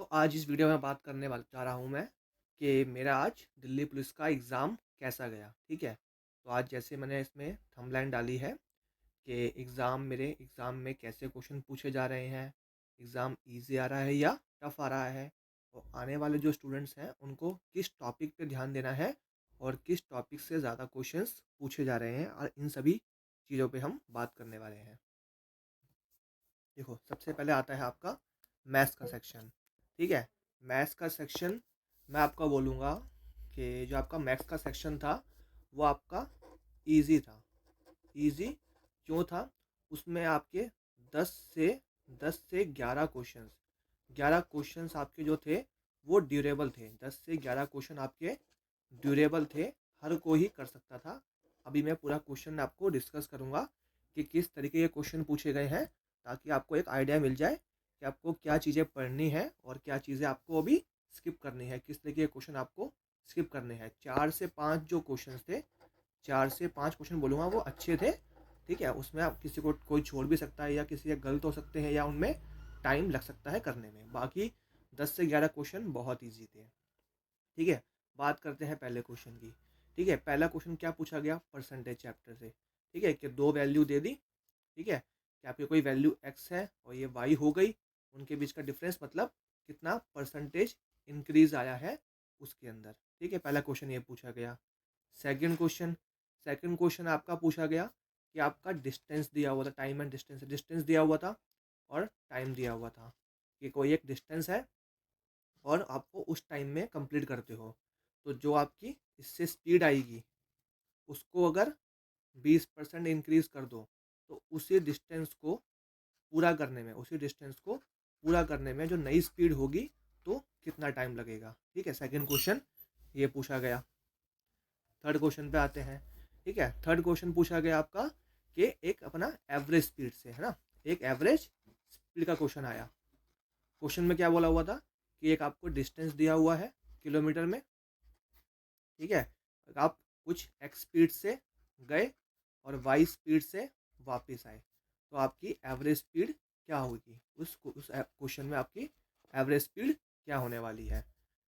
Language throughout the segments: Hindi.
तो आज इस वीडियो में बात करने वाला चाह रहा हूँ मैं कि मेरा आज दिल्ली पुलिस का एग्ज़ाम कैसा गया, ठीक है? तो आज जैसे मैंने इसमें थंबनेल डाली है कि मेरे एग्ज़ाम में कैसे क्वेश्चन पूछे जा रहे हैं, एग्ज़ाम ईज़ी आ रहा है या टफ़ आ रहा है, और आने वाले जो स्टूडेंट्स हैं उनको किस टॉपिक पे ध्यान देना है और किस टॉपिक से ज़्यादा क्वेश्चंस पूछे जा रहे हैं, और इन सभी चीज़ों पे हम बात करने वाले हैं। देखो, सबसे पहले आता है आपका मैथ्स का सेक्शन, ठीक है? मैथ्स का सेक्शन मैं आपको बोलूँगा कि जो आपका मैथ्स का सेक्शन था, वो आपका ईज़ी था। ईज़ी क्यों था? उसमें आपके 10 से 11 क्वेश्चंस 11 क्वेश्चंस आपके जो थे, वो ड्यूरेबल थे। 10 से 11 क्वेश्चन आपके ड्यूरेबल थे, हर कोई ही कर सकता था। अभी मैं पूरा क्वेश्चन आपको डिस्कस करूँगा कि किस तरीके के क्वेश्चन पूछे गए हैं, ताकि आपको एक आइडिया मिल जाए कि आपको क्या चीज़ें पढ़नी है और क्या चीज़ें आपको अभी स्किप करनी है, किस तरीके के क्वेश्चन आपको स्किप करने हैं। 4 से 5 जो क्वेश्चंस थे, 4 से 5 क्वेश्चन बोलूँगा वो अच्छे थे, ठीक है? उसमें आप किसी को कोई छोड़ भी सकता है या किसी के गलत हो सकते हैं या उनमें टाइम लग सकता है करने में। बाकी 10 से 11 क्वेश्चन बहुत ईज़ी थे, ठीक है? बात करते हैं पहले क्वेश्चन की, ठीक है? पहला क्वेश्चन क्या पूछा गया? परसेंटेज चैप्टर से, ठीक है? कि 2 वैल्यू दे दी, ठीक है? कि आपकी कोई वैल्यू x है और ये y हो गई, उनके बीच का डिफरेंस मतलब कितना परसेंटेज इंक्रीज़ आया है उसके अंदर, ठीक है? पहला क्वेश्चन ये पूछा गया। सेकंड क्वेश्चन आपका पूछा गया कि आपका डिस्टेंस दिया हुआ था, टाइम एंड डिस्टेंस डिस्टेंस दिया हुआ था और टाइम दिया हुआ था कि कोई एक डिस्टेंस है और आपको उस टाइम में कंप्लीट करते हो, तो जो आपकी इससे स्पीड आएगी, उसको अगर 20% इंक्रीज कर दो, तो उसी डिस्टेंस को पूरा करने में जो नई स्पीड होगी, तो कितना टाइम लगेगा, ठीक है? सेकंड क्वेश्चन ये पूछा गया। थर्ड क्वेश्चन पे आते हैं, ठीक है? थर्ड क्वेश्चन पूछा गया आपका कि एक अपना एवरेज स्पीड से, है ना? एक एवरेज स्पीड का क्वेश्चन आया। क्वेश्चन में क्या बोला हुआ था कि एक आपको डिस्टेंस दिया हुआ है किलोमीटर में, ठीक है? आप कुछ एक्स स्पीड से गए और वाई स्पीड से वापस आए, तो आपकी एवरेज स्पीड क्या होगी? उस क्वेश्चन में आपकी एवरेज स्पीड क्या होने वाली है,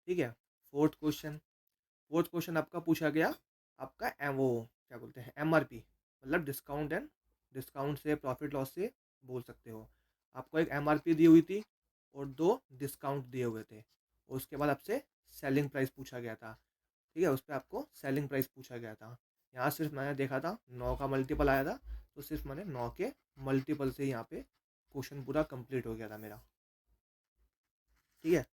ठीक है? फोर्थ क्वेश्चन आपका पूछा गया आपका वो क्या बोलते हैं, एमआरपी, मतलब डिस्काउंट से, प्रॉफिट लॉस से बोल सकते हो। आपको एक एमआरपी दी हुई थी और 2 डिस्काउंट दिए हुए थे, और उसके बाद आपसे सेलिंग प्राइस पूछा गया था, ठीक है? उस पर आपको सेलिंग प्राइस पूछा गया था। यहाँ सिर्फ मैंने देखा था 9 का मल्टीपल आया था, तो सिर्फ मैंने 9 के मल्टीपल से यहाँ पे क्वेश्चन पूरा कंप्लीट हो गया था मेरा, ठीक है?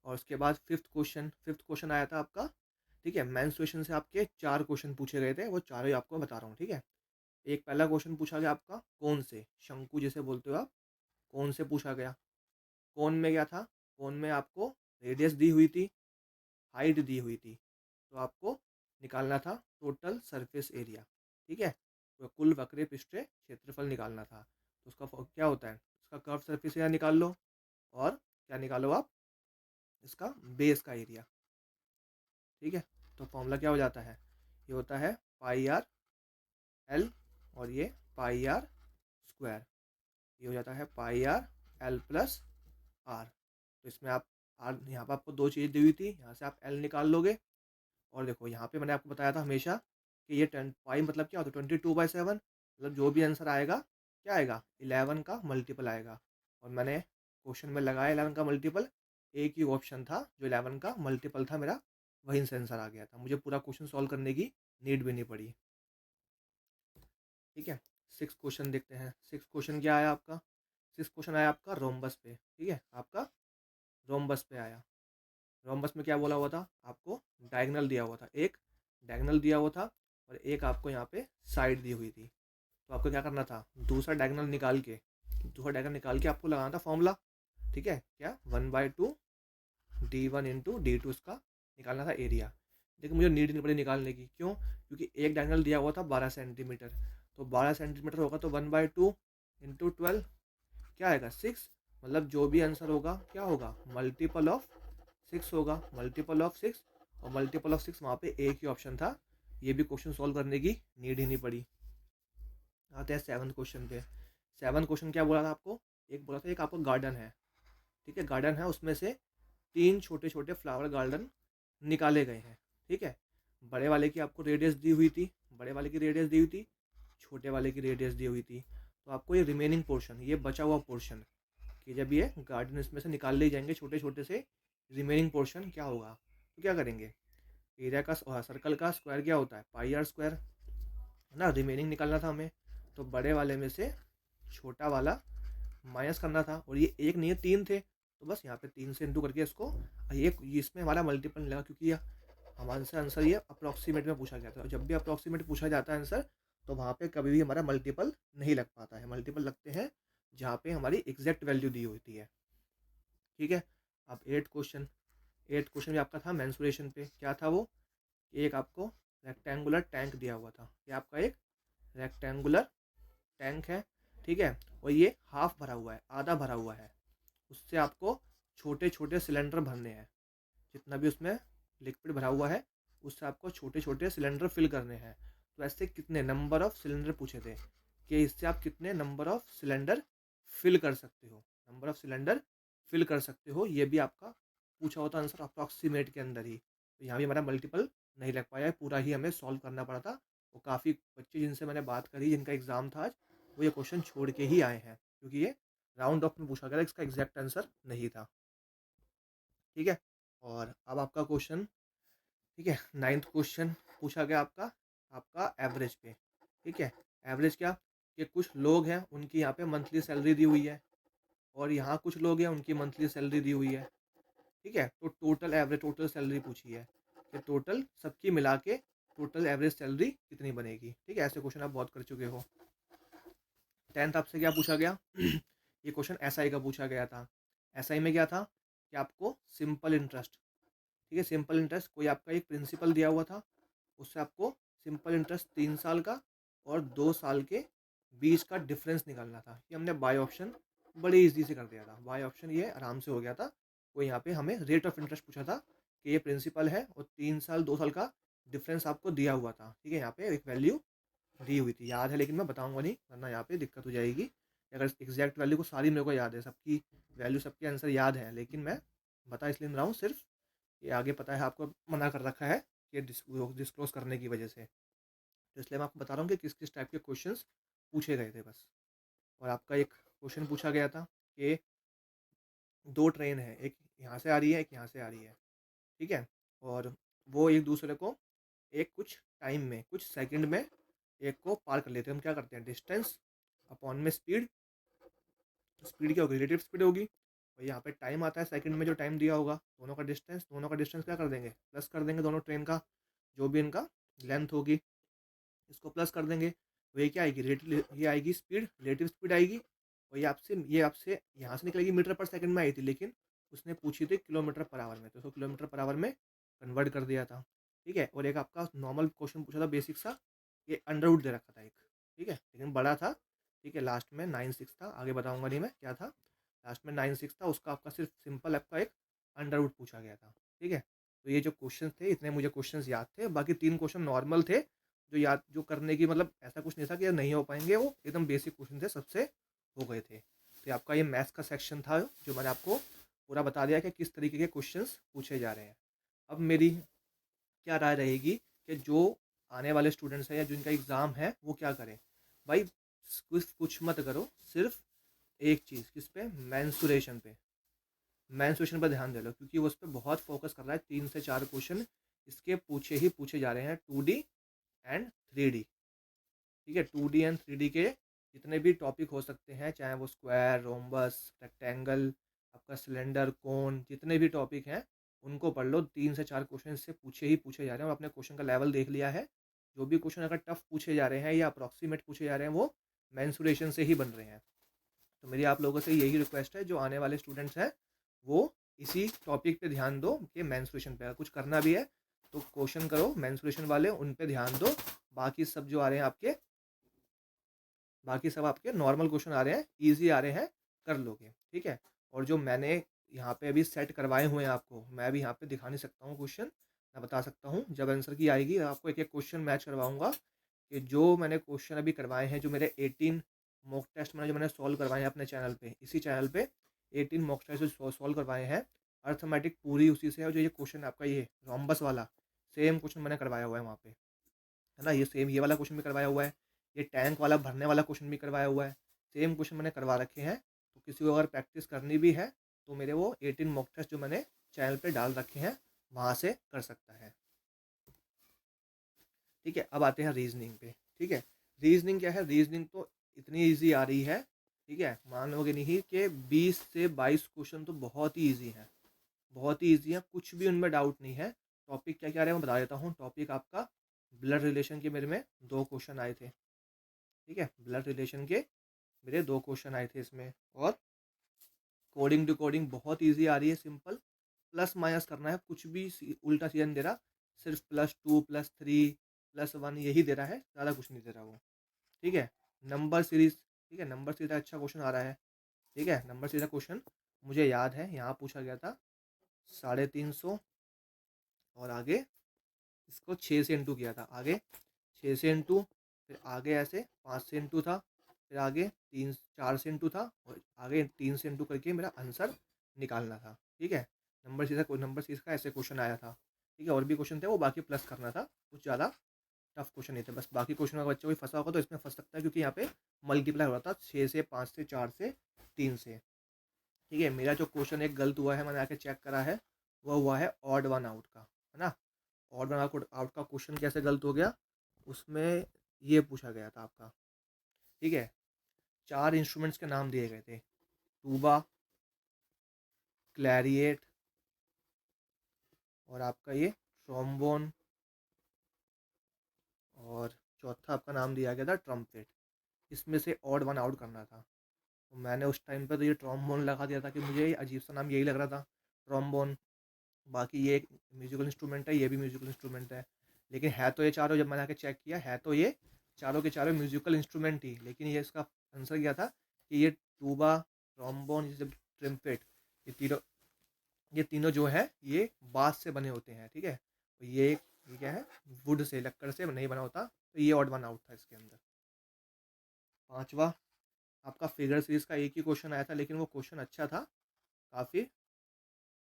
और उसके बाद फिफ्थ क्वेश्चन आया था आपका, ठीक है? मेंस्ट्रुएशन से आपके 4 क्वेश्चन पूछे गए थे, वो चारों ही आपको बता रहा हूँ, ठीक है? एक पहला क्वेश्चन पूछा गया आपका कौन से, शंकु जिसे बोलते हो आप, कौन से पूछा गया। कौन में क्या था? कौन में आपको रेडियस दी हुई थी, हाइट दी हुई थी, तो आपको निकालना था टोटल सरफेस एरिया, ठीक है? तो कुल वक्र पृष्ठीय क्षेत्रफल निकालना था। तो उसका क्या होता है, उसका कर्व सरफेस एरिया निकाल लो, और क्या निकालो आप, इसका बेस का एरिया, ठीक है? तो फॉर्मूला क्या हो जाता है, ये होता है पाई आर एल, और ये पाई आर स्क्वायर, ये हो जाता है पाई आर एल प्लस आर। तो इसमें आप आर, यहाँ पर आपको दो चीज़ दी हुई थी, यहाँ से आप एल निकाल लोगे, और देखो यहाँ पे मैंने आपको बताया था हमेशा कि ये 10 पाई मतलब क्या होता है, 22/7, मतलब जो भी आंसर आएगा क्या आएगा, 11 का मल्टीपल आएगा। और मैंने क्वेश्चन में लगाया 11 का मल्टीपल, एक ही ऑप्शन था जो 11 का मल्टीपल था मेरा, वहीं से आंसर आ गया था, मुझे पूरा क्वेश्चन सॉल्व करने की नीड भी नहीं पड़ी, ठीक है? सिक्स क्वेश्चन देखते हैं। सिक्स क्वेश्चन क्या आया आपका? सिक्स क्वेश्चन आया आपका रोम्बस पे, ठीक है? आपका रोम्बस पे आया। रोम्बस में क्या बोला हुआ था आपको, डायगोनल दिया हुआ था, एक डायगोनल दिया हुआ था और एक आपको यहाँ पे साइड दी हुई थी। तो आपको क्या करना था, दूसरा डायगोनल निकाल के आपको लगाना था फॉर्मूला, ठीक है? क्या, 1/2 D1 इंटू D2, इसका निकालना था एरिया। लेकिन मुझे नीड नहीं पड़ी निकालने की, क्यों? क्योंकि एक डायगोनल दिया हुआ था 12 सेंटीमीटर, तो 12 सेंटीमीटर होगा तो 1/2 इंटू 12 क्या आएगा, 6, मतलब जो भी आंसर होगा क्या होगा, मल्टीपल ऑफ 6 होगा, मल्टीपल ऑफ 6, और मल्टीपल ऑफ 6 वहाँ पे एक ही ऑप्शन था, ये भी क्वेश्चन सॉल्व करने की नीड ही नहीं पड़ी। आते हैं सेवन क्वेश्चन पे। सेवन क्वेश्चन क्या बोला था आपको, एक बोला था एक आपको गार्डन है, ठीक है? गार्डन है, उसमें से 3 छोटे-छोटे फ्लावर गार्डन निकाले गए हैं, ठीक है? बड़े वाले की आपको रेडियस दी हुई थी, बड़े वाले की रेडियस दी हुई थी, छोटे वाले की रेडियस दी हुई थी। तो आपको ये रिमेनिंग पोर्शन, ये बचा हुआ पोर्शन, कि जब ये गार्डन इसमें से निकाल लिए जाएँगे छोटे-छोटे से, रिमेनिंग पोर्शन क्या होगा? तो क्या करेंगे? एरिया का सर्कल का स्क्वायर क्या होता है? पाई आर स्क्वायर, है ना? रिमेनिंग निकालना था हमें, तो बड़े वाले में से छोटा वाला माइनस करना था, और ये 1 नहीं है 3 थे, तो बस यहाँ पे 3 से इंटू करके इसको, ये इसमें हमारा मल्टीपल लगा, क्योंकि ये हमारे से आंसर ये अप्रॉक्सीमेट में पूछा गया था, और जब भी अप्रॉक्सीमेट पूछा जाता है आंसर, तो वहाँ पे कभी भी हमारा मल्टीपल नहीं लग पाता है। मल्टीपल लगते हैं जहाँ पे हमारी एग्जैक्ट वैल्यू दी होती है, ठीक है? अब 8th क्वेश्चन भी आपका था मेंसुरेशन पे। क्या था वो? एक आपको रेक्टेंगुलर टैंक दिया हुआ था, ये आपका एक रेक्टेंगुलर टैंक है, ठीक है? और ये हाफ भरा हुआ है, आधा भरा हुआ है। उससे आपको छोटे छोटे सिलेंडर भरने हैं, जितना भी उसमें लिक्विड भरा हुआ है, उससे आपको छोटे छोटे सिलेंडर फिल करने हैं। तो ऐसे कितने नंबर ऑफ सिलेंडर पूछे थे, कि इससे आप कितने नंबर ऑफ सिलेंडर फिल कर सकते हो, नंबर ऑफ सिलेंडर फिल कर सकते हो, ये भी आपका पूछा होता आंसर अप्रॉक्सीमेट के अंदर ही। तो यहाँ भी हमारा मल्टीपल नहीं लग पाया है, पूरा ही हमें सॉल्व करना पड़ा था। और काफ़ी बच्चे जिनसे मैंने बात करी, जिनका एग्ज़ाम था आज, वो ये क्वेश्चन छोड़ के ही आए हैं, क्योंकि ये राउंड ऑफ में पूछा गया था, इसका एग्जैक्ट आंसर नहीं था, ठीक है? और अब आपका क्वेश्चन, ठीक है, 9th क्वेश्चन पूछा गया आपका, आपका एवरेज पे, ठीक है? एवरेज क्या, कि कुछ लोग हैं उनकी यहाँ पे मंथली सैलरी दी हुई है, और यहाँ कुछ लोग हैं उनकी मंथली सैलरी दी हुई है, ठीक है? तो टोटल एवरेज, टोटल सैलरी पूछी है, कि टोटल सबकी मिला के टोटल एवरेज सैलरी कितनी बनेगी, ठीक है? ऐसे क्वेश्चन आप बहुत कर चुके हो। 10th आपसे क्या पूछा गया? ये क्वेश्चन एसआई का पूछा गया था। एसआई में क्या था, कि आपको सिंपल इंटरेस्ट, ठीक है, सिंपल इंटरेस्ट, कोई आपका एक प्रिंसिपल दिया हुआ था, उससे आपको सिंपल इंटरेस्ट 3 साल का और 2 साल के बीच का डिफरेंस निकालना था। ये हमने बाय ऑप्शन बड़े इजी से कर दिया था, बाय ऑप्शन ये आराम से हो गया था। कोई यहाँ पे हमें रेट ऑफ इंटरेस्ट पूछा था, कि ये प्रिंसिपल है और 3 साल 2 साल का डिफरेंस आपको दिया हुआ था, ठीक है? यहाँ पे एक वैल्यू दी हुई थी, याद है, लेकिन मैं बताऊंगा नहीं, वरना यहाँ पे दिक्कत हो जाएगी। अगर एग्जैक्ट वैल्यू को सारी मेरे को याद है, सबकी वैल्यू, सबके आंसर याद है, लेकिन मैं बता इसलिए नहीं रहा हूँ, सिर्फ ये आगे पता है आपको, मना कर रखा है कि डिस्क्लोज करने की वजह से, तो इसलिए मैं आपको बता रहा हूँ कि किस किस टाइप के क्वेश्चंस पूछे गए थे बस। और आपका एक क्वेश्चन पूछा गया था, कि 2 ट्रेन है, एक यहाँ से आ रही है, एक यहाँ से आ रही है, ठीक है? और वो एक दूसरे को एक कुछ टाइम में, कुछ सेकंड में एक को पार कर लेते हैं। हम क्या करते हैं, डिस्टेंस अपॉन में स्पीड, स्पीड क्या होगी, रिलेटिव स्पीड होगी, और यहाँ पे टाइम आता है सेकंड में, जो टाइम दिया होगा, दोनों का डिस्टेंस क्या कर देंगे, प्लस कर देंगे, दोनों ट्रेन का जो भी इनका लेंथ होगी, इसको प्लस कर देंगे। तो ये क्या आएगी, ये आएगी स्पीड, रिलेटिव स्पीड आएगी। और ये आपसे यहाँ से निकलेगी मीटर पर सेकंड में आई थी, लेकिन उसने पूछी थी किलोमीटर पर आवर में, तो उसको किलोमीटर पर आवर में कन्वर्ट कर दिया था, ठीक है? और एक आपका नॉर्मल क्वेश्चन पूछा था बेसिक सा, ये अंडरवुड दे रखा था एक, ठीक है, लेकिन बड़ा था, ठीक है? लास्ट में 9/6 था, आगे बताऊंगा नहीं मैं क्या था, लास्ट में 9/6 था, उसका आपका सिर्फ सिंपल आपका एक अंडरवुड पूछा गया था, ठीक है? तो ये जो क्वेश्चन थे, इतने मुझे क्वेश्चन याद थे, बाकी 3 क्वेश्चन नॉर्मल थे, जो करने की, मतलब ऐसा कुछ नहीं था कि नहीं हो पाएंगे, वो एकदम बेसिक क्वेश्चन थे, सबसे हो गए थे। तो ये आपका ये मैथ्स का सेक्शन था, जो मैंने आपको पूरा बता दिया कि किस तरीके के क्वेश्चंस पूछे जा रहे हैं। अब मेरी क्या राय रहेगी, कि जो आने वाले स्टूडेंट्स हैं या जिनका एग्ज़ाम है, वो क्या करें? भाई कुछ मत करो, सिर्फ एक चीज़, किस पे, मैंसुरेशन पे, मैंसुरेशन पर ध्यान दे लो, क्योंकि वो उस पर बहुत फोकस कर रहा है। 3 से 4 क्वेश्चन इसके पूछे ही पूछे जा रहे हैं, 2D एंड 3D, ठीक है? 2D एंड 3D के जितने भी टॉपिक हो सकते हैं, चाहे वो स्क्वायर, रोम्बस, रेक्टेंगल, आपका सिलेंडर, कोन, जितने भी टॉपिक हैं, उनको पढ़ लो। 3 से 4 क्वेश्चन इससे पूछे ही पूछे जा रहे हैं, और अपने क्वेश्चन का लेवल देख लिया है। जो भी क्वेश्चन अगर टफ पूछे जा रहे हैं या अप्रॉक्सीमेट पूछे जा रहे हैं, वो मैंसुरेशन से ही बन रहे हैं। तो मेरी आप लोगों से यही रिक्वेस्ट है, जो आने वाले स्टूडेंट्स हैं, वो इसी टॉपिक पे ध्यान दो, कि मैंसुरेशन पे अगर कुछ करना भी है, तो क्वेश्चन करो मैंसुरेशन वाले, उन पे ध्यान दो। बाकी सब जो आ रहे हैं आपके, बाकी सब आपके नॉर्मल क्वेश्चन आ रहे हैं, ईजी आ रहे हैं, कर लोगे, ठीक है? और जो मैंने यहाँ पे अभी सेट करवाए हुए हैं आपको, मैं अभी यहाँ पे दिखा नहीं सकता हूँ क्वेश्चन, मैं बता सकता हूँ जब आंसर की आएगी, आपको एक एक क्वेश्चन मैच करवाऊंगा, कि जो मैंने क्वेश्चन अभी करवाए हैं, जो मेरे 18 मॉक टेस्ट मैंने जो मैंने सॉल्व करवाए हैं अपने चैनल पे, इसी चैनल पे 18 मॉक टेस्ट जो सॉल्व करवाए हैं, अर्थमेटिक पूरी उसी से है, और जो ये क्वेश्चन आपका ये रोम्बस वाला सेम क्वेश्चन मैंने करवाया हुआ है वहाँ पे, है ना। ये सेम ये वाला क्वेश्चन भी करवाया हुआ है, ये टैंक वाला भरने वाला क्वेश्चन भी करवाया हुआ है, सेम क्वेश्चन मैंने करवा रखे हैं। तो किसी को अगर प्रैक्टिस करनी भी है तो मेरे वो 18 मॉक टेस्ट जो मैंने चैनल पे डाल रखे हैं वहाँ से कर सकता है। ठीक है, अब आते हैं रीजनिंग पे। ठीक है, रीजनिंग क्या है, रीजनिंग तो इतनी ईजी आ रही है, ठीक है, मान लोगे नहीं कि 20 से 22 क्वेश्चन तो बहुत ही ईजी है, बहुत ही ईजी है, कुछ भी उनमें डाउट नहीं है। टॉपिक क्या क्या रहे हैं मैं बता देता हूँ। टॉपिक आपका ब्लड रिलेशन के मेरे में 2 क्वेश्चन आए थे, ठीक है, ब्लड रिलेशन के मेरे 2 क्वेश्चन आए थे इसमें। और कोडिंग डिकोडिंग बहुत ईजी आ रही है, सिंपल, प्लस माइनस करना है, कुछ भी उल्टा सीधा नहीं दे रहा, सिर्फ +2 +3 +1 यही दे रहा है, ज़्यादा कुछ नहीं दे रहा वो। ठीक है, नंबर सीरीज, ठीक है, नंबर सीरीज अच्छा क्वेश्चन आ रहा है। ठीक है, नंबर सीरीज क्वेश्चन मुझे याद है, यहाँ पूछा गया था 350, और आगे इसको 6 से इंटू किया था, आगे 6 से इंटू, फिर आगे ऐसे 5 से इंटू था, फिर आगे 4 से इंटू था, और आगे 3 से इंटू करके मेरा आंसर निकालना था। ठीक है, नंबर सीरीज का ऐसे क्वेश्चन आया था। ठीक है, और भी क्वेश्चन थे, वो बाकी प्लस करना था, कुछ ज़्यादा टफ क्वेश्चन नहीं थे। बस बाकी क्वेश्चन अगर बच्चा कोई फंसा होगा तो इसमें फंस सकता है, क्योंकि यहाँ पे मल्टीप्लाई हो रहा था 6 से 5 से 4 से 3 से। ठीक है, मेरा जो क्वेश्चन एक गलत हुआ है, मैंने आके चेक करा है, वो हुआ है ऑड वन आउट का, है ना। ऑड वन आउट का क्वेश्चन कैसे गलत हो गया, उसमें ये पूछा गया था आपका, ठीक है, 4 इंस्ट्रूमेंट्स के नाम दिए गए थे, टूबा, क्लैरिएट, और आपका ये ट्रोम्बोन, और चौथा आपका नाम दिया गया था ट्रम्पेट। इसमें से ऑड वन आउट करना था। तो मैंने उस टाइम पे तो ये ट्रोम्बोन लगा दिया था, कि मुझे ये अजीब सा नाम यही लग रहा था, ट्रोम्बोन। बाकी ये एक म्यूजिकल इंस्ट्रूमेंट है, ये भी म्यूजिकल इंस्ट्रूमेंट है, लेकिन है तो ये चारों, जब मैंने आके चेक किया है तो ये चारों के चारों म्यूजिकल इंस्ट्रूमेंट ही, लेकिन ये इसका आंसर क्या था कि ये टूबा, ट्रोम्बोन, ये ट्रम्पेट, ये तीनों, ये तीनों जो है ये बांस से बने होते हैं। ठीक है, तो ये क्या है, वुड से, लकड़ से नहीं बना होता, तो ये ऑड वन आउट था इसके अंदर। पांचवा आपका फिगर सीरीज का एक ही क्वेश्चन आया था, लेकिन वो क्वेश्चन अच्छा था काफ़ी,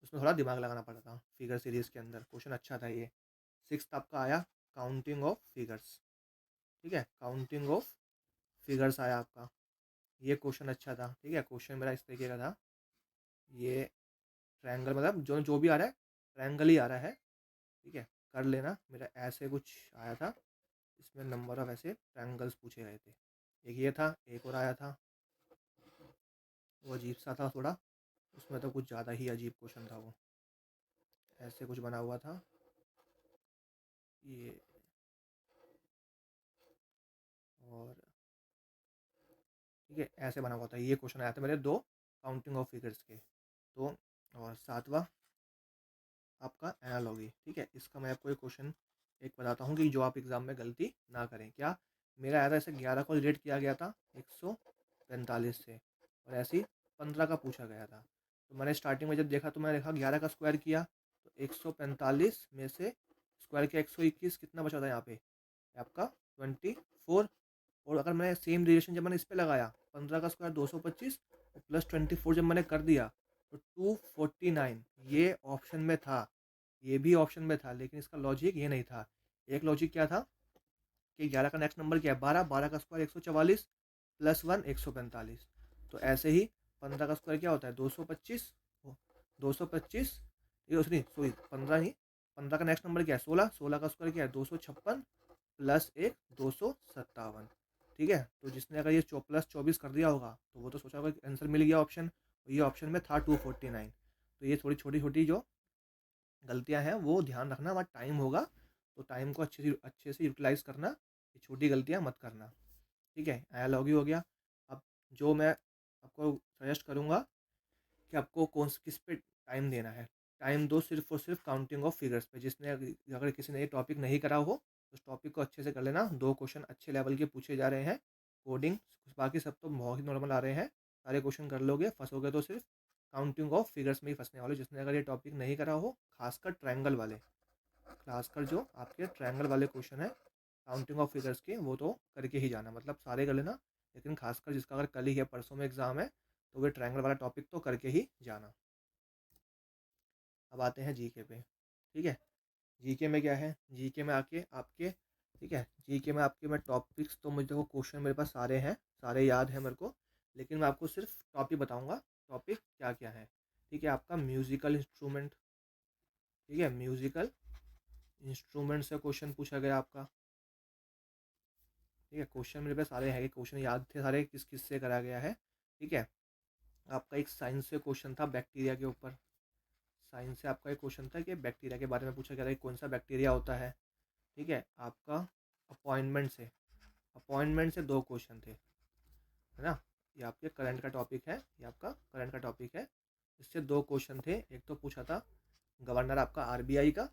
उसमें थोड़ा दिमाग लगाना पड़ा था। फिगर सीरीज के अंदर क्वेश्चन अच्छा था ये। सिक्स आपका आया काउंटिंग ऑफ फिगर्स। ठीक है, काउंटिंग ऑफ फिगर्स आया आपका, ये क्वेश्चन अच्छा था। ठीक है, क्वेश्चन मेरा इस तरीके का था, ये ट्रायंगल, मतलब जो जो भी आ रहा है ट्रायंगल ही आ रहा है। ठीक है, कर लेना, मेरा ऐसे कुछ आया था, इसमें नंबर ऑफ ऐसे ट्रायंगल्स पूछे गए थे। एक ये था, एक और आया था, वो अजीब सा था थोड़ा, उसमें तो कुछ ज़्यादा ही अजीब क्वेश्चन था वो, ऐसे कुछ बना हुआ था ये। और ठीक है, ऐसे बना हुआ था, ये क्वेश्चन आया था मेरे दो काउंटिंग ऑफ फिगर्स के। तो और सातवां आपका एनालॉगी। ठीक है, इसका मैं आपको एक क्वेश्चन एक बताता हूँ कि जो आप एग्ज़ाम में गलती ना करें। क्या, मेरा आया था ऐसे 11 को रिलेट किया गया था 145 से, और ऐसे ही 15 का पूछा गया था। तो मैंने स्टार्टिंग में जब देखा तो मैंने देखा 11 का स्क्वायर किया तो 145 में से स्क्वायर किया 121, कितना बचा था यहाँ पे आपका 24। और अगर मैं सेम रिलेशन जब मैंने इस पे लगाया, 15 का स्क्वायर 225 और +24 जब मैंने कर दिया तो 249, ये ऑप्शन में था, ये भी ऑप्शन में था, लेकिन इसका लॉजिक ये नहीं था। एक लॉजिक क्या था कि 11 का नेक्स्ट नंबर क्या है 12, 12 का स्क्वायर 144 +1 145। तो ऐसे ही 15 का स्क्वायर क्या होता है 225, 225, ये सॉरी सॉरी 15 नहीं, 15 का नेक्स्ट नंबर क्या है 16, 16 का स्क्वायर क्या है 256 +1 257। ठीक है, तो जिसने अगर ये +24 कर दिया होगा तो वो तो सोचा होगा कि आंसर मिल गया ऑप्शन, ये ऑप्शन में था 249। तो ये थोड़ी छोटी छोटी जो गलतियां हैं वो ध्यान रखना, वहाँ टाइम होगा तो टाइम को अच्छे से यूटिलाइज करना, ये छोटी गलतियां मत करना। ठीक है, एनालॉगी हो गया। अब जो मैं आपको सजेस्ट करूँगा कि आपको कौन किस पे टाइम देना है, टाइम दो सिर्फ और सिर्फ काउंटिंग ऑफ फिगर्स पे। जिसने अगर किसी ने ये टॉपिक नहीं करा हो तो उस टॉपिक को अच्छे से कर लेना, दो क्वेश्चन अच्छे लेवल के पूछे जा रहे हैं, कोडिंग, बाकी सब तो बहुत ही नॉर्मल आ रहे हैं, सारे क्वेश्चन कर लोगे, फंसोगे तो सिर्फ काउंटिंग ऑफ फिगर्स में ही फंसने वाले। जिसने अगर ये टॉपिक नहीं करा हो, खासकर ट्रायंगल वाले, खासकर जो आपके ट्रायंगल वाले क्वेश्चन है काउंटिंग ऑफ फिगर्स के, वो तो करके ही जाना, मतलब सारे कर लेना, लेकिन खासकर जिसका अगर कल ही है परसों में एग्जाम है तो वे ट्रायंगल वाला टॉपिक तो करके ही जाना। अब आते हैं जीके पे। ठीक है, जीके में क्या है, जीके में आके आपके, ठीक है, जीके में आपके मैं टॉपिक्स, तो मुझे देखो क्वेश्चन मेरे पास सारे हैं, सारे याद हैं मेरे को, लेकिन मैं आपको सिर्फ टॉपिक बताऊंगा, टॉपिक क्या क्या है। ठीक है, आपका म्यूजिकल इंस्ट्रूमेंट, ठीक है, म्यूजिकल इंस्ट्रूमेंट से क्वेश्चन पूछा गया आपका। ठीक है, क्वेश्चन मेरे पास सारे हैं, क्वेश्चन याद थे सारे, किस किस से करा गया है। ठीक है, आपका एक साइंस से क्वेश्चन था बैक्टीरिया के ऊपर, साइंस से आपका एक क्वेश्चन था कि बैक्टीरिया के बारे में पूछा गया था कि कौन सा बैक्टीरिया होता है। ठीक है, आपका अपॉइंटमेंट से दो क्वेश्चन थे, है ना, ये आपके करंट का टॉपिक है, ये आपका करंट का टॉपिक है, इससे दो क्वेश्चन थे, एक तो पूछा था गवर्नर आपका आरबीआई का,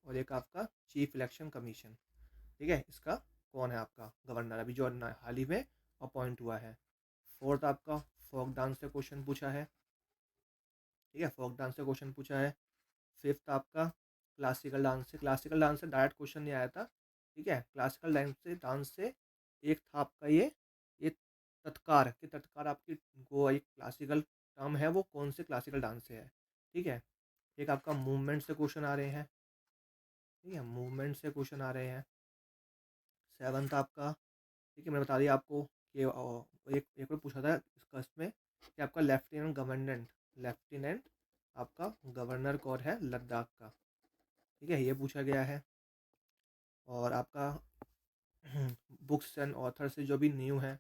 और एक आपका चीफ इलेक्शन कमीशन, ठीक है, इसका कौन है आपका गवर्नर अभी जो हाल ही में अपॉइंट हुआ है। फोर्थ आपका फोक डांस से क्वेश्चन पूछा है। ठीक है, फोक डांस से क्वेश्चन पूछा है। फिफ्थ आपका क्लासिकल डांस से डायरेक्ट क्वेश्चन नहीं आया था। ठीक है, क्लासिकल डांस से एक था आपका ये तत्कार, कि तत्कार आपकी वो एक क्लासिकल टर्म है, वो कौन से क्लासिकल डांस से है। ठीक है, एक आपका मूवमेंट से क्वेश्चन आ रहे हैं। ठीक है, मूवमेंट से क्वेश्चन आ रहे हैं। सेवन्थ आपका, ठीक है, मैंने बता दिया आपको कि एक और पूछा था इसका, इसमें कि आपका लेफ्टिनेंट आपका गवर्नर कौन है लद्दाख का। ठीक है, ये पूछा गया है। और आपका बुक्स एंड ऑथर से जो भी न्यू है,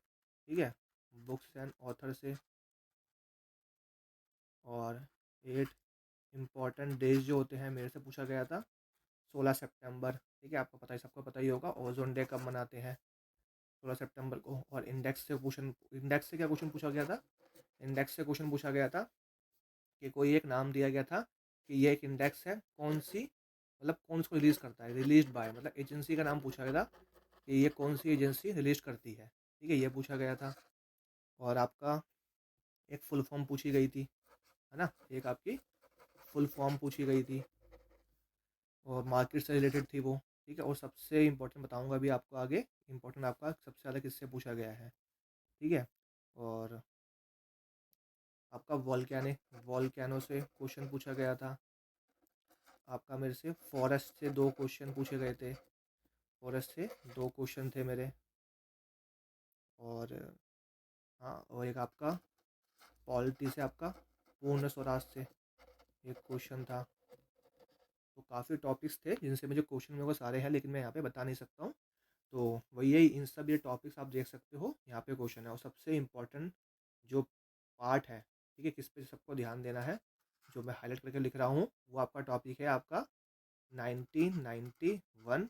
ठीक है, बुक्स एंड ऑथर से। और 8 इम्पॉर्टेंट डेज जो होते हैं मेरे से पूछा गया था, 16 सितंबर। ठीक है, आपको पता ही, सबको पता ही होगा ओजोन डे कब मनाते हैं, 16 सितंबर को। और इंडेक्स से क्या क्वेश्चन पूछा गया था, इंडेक्स से क्वेश्चन पूछा गया था कि कोई एक नाम दिया गया था कि ये एक इंडेक्स है, कौन सी, मतलब कौन इसको रिलीज़ करता है, रिलीज बाय, मतलब एजेंसी का नाम पूछा गया था कि ये कौन सी एजेंसी रिलीज करती है। ठीक है, ये पूछा गया था। और आपका एक फुल फॉर्म पूछी गई थी, है ना, एक आपकी फुल फॉर्म पूछी गई थी, और मार्केट से रिलेटेड थी वो। ठीक है, और सबसे इंपॉर्टेंट बताऊंगा अभी आपको आगे, इंपॉर्टेंट आपका सबसे ज़्यादा किससे पूछा गया है। ठीक है, और आपका वॉल्केनो से क्वेश्चन पूछा गया था। आपका मेरे से फॉरेस्ट से दो क्वेश्चन पूछे गए थे, फॉरेस्ट से दो क्वेश्चन थे मेरे। और हाँ, और एक आपका पॉलिटी से आपका पूर्ण स्वराज से एक क्वेश्चन था। तो काफ़ी टॉपिक्स थे जिनसे मुझे क्वेश्चन मेरे को सारे हैं, लेकिन मैं यहाँ पे बता नहीं सकता हूँ। तो वही है, इन सब ये टॉपिक्स आप देख सकते हो, यहाँ पे क्वेश्चन है। और सबसे इम्पोर्टेंट जो पार्ट है, ठीक है, किस पे सबको ध्यान देना है, जो मैं हाईलाइट करके लिख रहा हूँ, वो आपका टॉपिक है आपका 1991,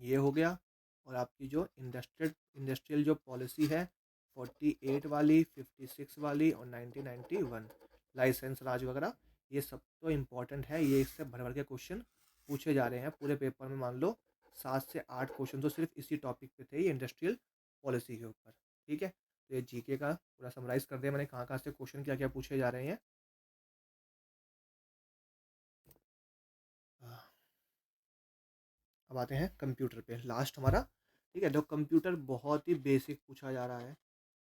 ये हो गया। और आपकी जो इंडस्ट्रियल जो पॉलिसी है, 48 वाली, 56 वाली और 1991 लाइसेंस राज वगैरह, ये सब तो इम्पॉर्टेंट है, ये इससे भर भर के क्वेश्चन पूछे जा रहे हैं पूरे पेपर में। मान लो 7 से 8 क्वेश्चन तो सिर्फ इसी टॉपिक पे थे, ये इंडस्ट्रियल पॉलिसी के ऊपर। ठीक है, तो ये जीके का पूरा समराइज़ कर दिया मैंने, कहाँ कहाँ से क्वेश्चन क्या क्या पूछे जा रहे हैं। अब आते हैं कंप्यूटर पे, लास्ट हमारा। ठीक है, तो कंप्यूटर बहुत ही बेसिक पूछा जा रहा है।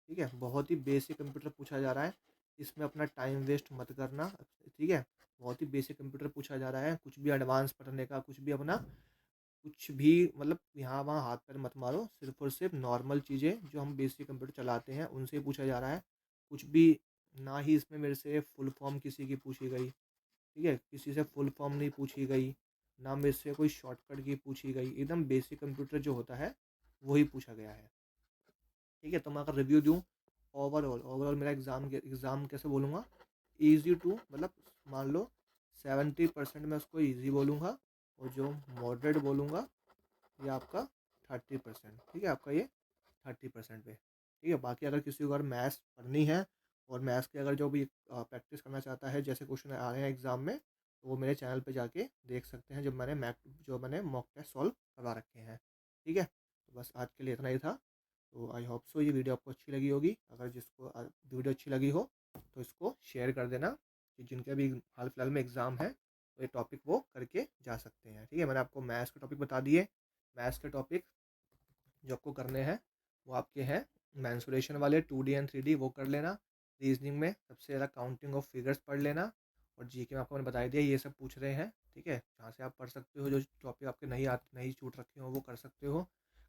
ठीक है, बहुत ही बेसिक कंप्यूटर पूछा जा रहा है, इसमें अपना टाइम वेस्ट मत करना। ठीक है, बहुत ही बेसिक कंप्यूटर पूछा जा रहा है, कुछ भी एडवांस पढ़ने का, कुछ भी अपना, कुछ भी मतलब यहाँ वहाँ हाथ पैर मत मारो, सिर्फ और सिर्फ नॉर्मल चीज़ें जो हम बेसिक कंप्यूटर चलाते हैं उनसे ही पूछा जा रहा है। कुछ भी, ना ही इसमें मेरे से फुल फॉर्म किसी की पूछी गई, ठीक है, किसी से फुल फॉर्म नहीं पूछी गई, ना मेरे से कोई शॉर्टकट की पूछी गई, एकदम बेसिक कंप्यूटर जो होता है वही पूछा गया है। ठीक है, तो मैं अगर रिव्यू दूँ, ओवरऑल मेरा एग्ज़ाम कैसे बोलूँगा, ईजी टू, मतलब मान लो 70% मैं उसको ईजी बोलूँगा, और जो मॉडरेट बोलूँगा ये आपका 30%। ठीक है, आपका ये 30% पे। ठीक है, बाकी अगर किसी को अगर मैथ्स पढ़नी है, और मैथ्स के अगर जो भी प्रैक्टिस करना चाहता है, जैसे क्वेश्चन आ रहे हैं एग्ज़ाम में, तो वो मेरे चैनल पे जाके देख सकते हैं, जो मैंने मॉक टेस्ट सॉल्व करवा रखे हैं। ठीक है, तो बस आज के लिए इतना ही था। तो आई होप सो ये वीडियो आपको अच्छी लगी होगी, अगर जिसको वीडियो अच्छी लगी हो तो इसको शेयर कर देना, कि जिनके भी हाल फिलहाल में एग्ज़ाम है तो ये टॉपिक वो करके जा सकते हैं। ठीक है, मैंने आपको मैथ्स के टॉपिक बता दिए। मैथ्स के टॉपिक जो आपको करने हैं वो आपके हैं मैंसुरेशन वाले, 2D एंड 3D, वो कर लेना। रीजनिंग में सबसे ज़्यादा काउंटिंग ऑफ फिगर्स पढ़ लेना। और जीके में आपको मैंने बता दिया, ये सब पूछ रहे हैं, ठीक है। जहाँ से आप पढ़ सकते हो, जो टॉपिक आपके नहीं छूट रखे हो वो कर सकते हो।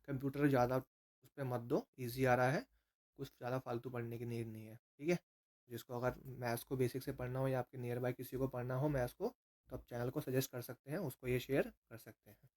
कंप्यूटर ज़्यादा उस पर मत दो, ईजी आ रहा है, कुछ ज़्यादा फालतू पढ़ने की नीड नहीं है, ठीक है। जिसको अगर मैथ्स को बेसिक से पढ़ना हो या आपके नियर बाय किसी को पढ़ना हो मैथ्स को, तो आप चैनल को सजेस्ट कर सकते हैं, उसको ये शेयर कर सकते हैं।